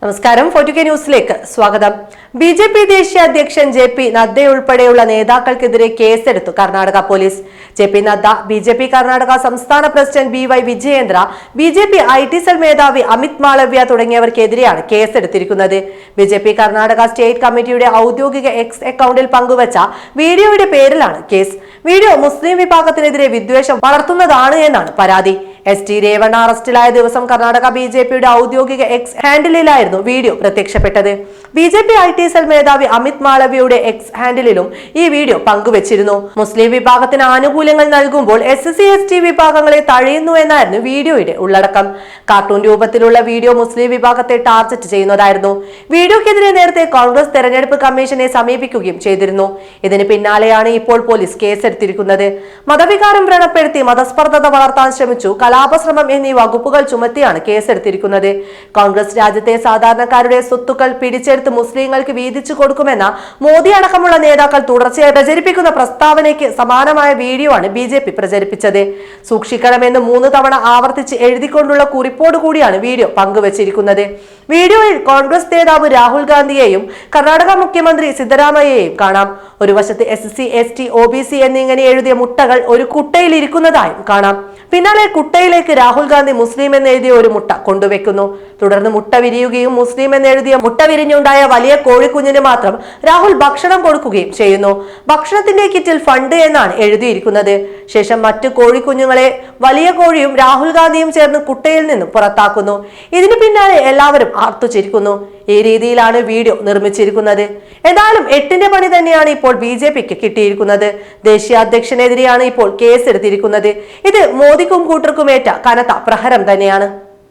നമസ്കാരം. 4K ന്യൂസിലേക്ക് സ്വാഗതം. ബി.ജെ.പി. ദേശീയ അധ്യക്ഷൻ ജെ.പി. നദ്ദയുൾപ്പെടെയുള്ള നേതാക്കൾക്കെതിരെ കേസെടുത്തു കർണാടക പോലീസ്. ജെ.പി. നദ്ദ, ബി.ജെ.പി. കർണാടക സംസ്ഥാന president BY. Vijayendra, BJP. IT. Cell മേധാവി അമിത് മാളവ്യ തുടങ്ങിയവർക്കെതിരെയാണ് കേസെടുത്തിരിക്കുന്നത്. ബി.ജെ.പി. കർണാടക സ്റ്റേറ്റ് കമ്മിറ്റിയുടെ ഔദ്യോഗിക എക്സ് അക്കൗണ്ടിൽ പങ്കുവച്ച വീഡിയോയുടെ പേരിലാണ് കേസ്. വീഡിയോ മുസ്ലിം വിഭാഗത്തിനെതിരെ വിദ്വേഷം വളർത്തുന്നതാണ് എന്നാണ് പരാതി. എസ്.ടി. രേവണ്ണ അറസ്റ്റിലായ ദിവസം കർണാടക ബി.ജെ.പിയുടെ ഔദ്യോഗിക എക്സ് ഹാൻഡിലിലായിരുന്നു വീഡിയോ പ്രത്യക്ഷപ്പെട്ടത്. ബി.ജെ.പി. ഐ.ടി. സെൽ മേധാവി അമിത് മാളവ്യയുടെ എക്സ് ഹാൻഡിലും ഈ വീഡിയോ പങ്കുവച്ചിരുന്നു. മുസ്ലിം വിഭാഗത്തിന് ആനുകൂല്യങ്ങൾ നൽകുമ്പോൾ എസ്.സി. എസ്.ടി. വിഭാഗങ്ങളെ തഴയുന്നു എന്നായിരുന്നു വീഡിയോയുടെ ഉള്ളടക്കം. കാർട്ടൂൺ രൂപത്തിലുള്ള വീഡിയോ മുസ്ലിം വിഭാഗത്തെ ടാർഗറ്റ് ചെയ്യുന്നതായിരുന്നു. വീഡിയോക്കെതിരെ നേരത്തെ കോൺഗ്രസ് തെരഞ്ഞെടുപ്പ് കമ്മീഷനെ സമീപിക്കുകയും ചെയ്തിരുന്നു. ഇതിന് പിന്നാലെയാണ് ഇപ്പോൾ പോലീസ് കേസെടുത്തിരിക്കുന്നത്. മതവികാരം വ്രണപ്പെടുത്തി മതസ്പർദ്ധത വളർത്താൻ ശ്രമിച്ചു, കലാപശ്രമം എന്നീ വകുപ്പുകൾ ചുമത്തിയാണ് കേസെടുത്തിരിക്കുന്നത്. കോൺഗ്രസ് രാജ്യത്തെ സാധാരണക്കാരുടെ സ്വത്തുക്കൾ പിടിച്ചെടുത്ത് മുസ്ലിങ്ങൾക്ക് വീതിച്ചു കൊടുക്കുമെന്ന മോദി അടക്കമുള്ള നേതാക്കൾ തുടർച്ചയായി പ്രചരിപ്പിക്കുന്ന പ്രസ്താവനയ്ക്ക് സമാനമായ വീഡിയോ ആണ് ബി.ജെ.പി. പ്രചരിപ്പിച്ചത്. സൂക്ഷിക്കണമെന്ന് 3 തവണ ആവർത്തിച്ച് എഴുതിക്കൊണ്ടുള്ള കുറിപ്പോട് കൂടിയാണ് വീഡിയോ പങ്കുവച്ചിരിക്കുന്നത്. വീഡിയോയിൽ കോൺഗ്രസ് നേതാവ് രാഹുൽ ഗാന്ധിയെയും കർണാടക മുഖ്യമന്ത്രി സിദ്ധരാമയ്യയെയും കാണാം. ഒരു വശത്ത് എസ്.സി. എസ്.ടി. ഒ.ബി.സി. എന്നിങ്ങനെ എഴുതിയ മുട്ടകൾ ഒരു കുട്ടയിൽ ഇരിക്കുന്നതായും കാണാം. പിന്നാലെ കുട്ടയിലേക്ക് രാഹുൽ ഗാന്ധി മുസ്ലിം എന്നെഴുതിയ ഒരു മുട്ട കൊണ്ടുവെക്കുന്നു. തുടർന്ന് മുട്ട വിരിയുകയും മുസ്ലിം എന്നെഴുതിയ മുട്ട വിരിഞ്ഞുണ്ടായ വലിയ കോഴിക്കുഞ്ഞിന് മാത്രം രാഹുൽ ഭക്ഷണം കൊടുക്കുകയും ചെയ്യുന്നു. ഭക്ഷണത്തിന്റെ കിറ്റിൽ ഫണ്ട് എന്നാണ് എഴുതിയിരിക്കുന്നത്. ശേഷം മറ്റു കോഴിക്കുഞ്ഞുങ്ങളെ വലിയ കോഴിയും രാഹുൽ ഗാന്ധിയും ചേർന്ന് കുട്ടയിൽ നിന്നും പുറത്താക്കുന്നു. ഇതിന് പിന്നാലെ എല്ലാവരും ആർത്തുചിരിക്കുന്നു. ഈ രീതിയിലാണ് വീഡിയോ നിർമ്മിച്ചിരിക്കുന്നത്. എന്തായാലും 8ന്റെ പണി തന്നെയാണ് ഇപ്പോൾ ബി.ജെ.പിക്ക് കിട്ടിയിരിക്കുന്നത്. ദേശീയ അധ്യക്ഷനെതിരെയാണ് ഇപ്പോൾ കേസെടുത്തിരിക്കുന്നത്. ഇത് മോദിക്കും കൂട്ടർക്കും ഏറ്റ കനത്ത പ്രഹരം തന്നെയാണ്.